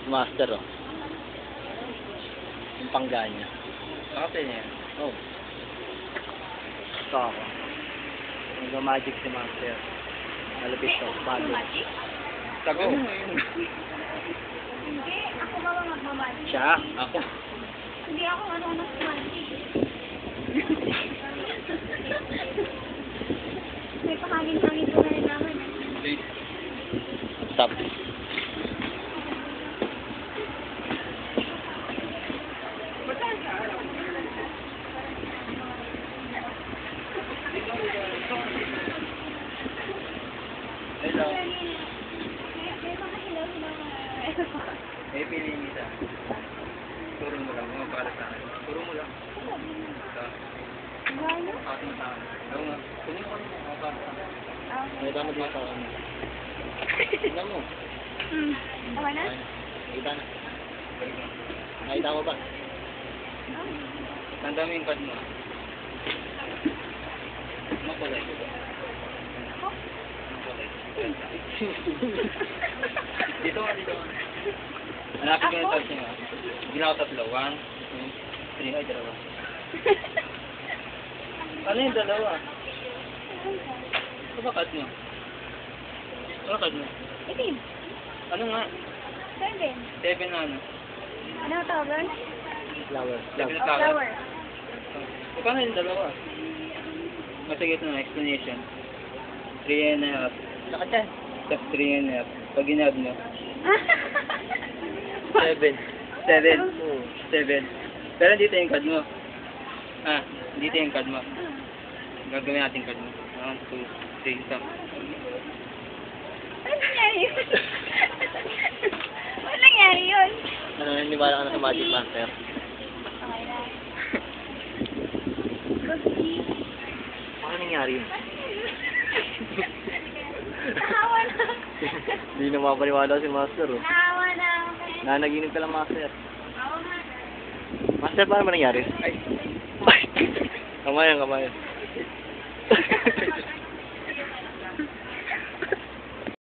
Master, oh. Yung pangganya. Nakapin niya. Oh. Ito ako. Nag-magic si Master. Malapit to. Bago. Magic? Tago. Hindi. Ako ba magmamagic? Siya. Ako. Hindi ako marunong sa magic. May pahangin-hangin ko na rin naman. Please. Stop. Hello. May mga hilaw-hilaw na. May piliin isa. Turo mo lang. Mga para sa akin. Turo mo lang. Ito. Gano? Ating sa akin. Oo nga. Kunin mo kami. Mga para sa akin. Nakita mo dito sa ano. Tignan mo. Tama na? Nakita na. Nakita mo ba? Tanda mo yung card mo. Makulay. Dito nga, dito nga. Hanapin ko yung cards niya. Ginawa ko tatlo. 1, 2, 3. Ay, dalawa. Ano yung dalawa? Ano ba card mo? Ano card mo? Itim. Ano nga? 7. 7 na ano? Ano tawag? Flower. Sabi na Oh, tawag. flower. Paano yung dalawa? Masagit na explanation. 3 and a half. Saka dyan. Tapos 3 and a half. Pag ginab mo. 7. 7. Oo. 7. Pero dito yung card mo. Ah, dito yung card mo. Gagawin natin card mo. 1, 2, 3, stop. Ano nangyari yun? Ano nangyari yun? Ano, naniwala ka na sa Magic Master? Okay na. Cookie. Ano nangyari yun? Naawa na. Hindi na mapaniwala si Master, oh. Naawa na. Nanaginip ka lang, Master. Oo nga. Master, paano ba nangyari? Ay. Kamayan, kamayan.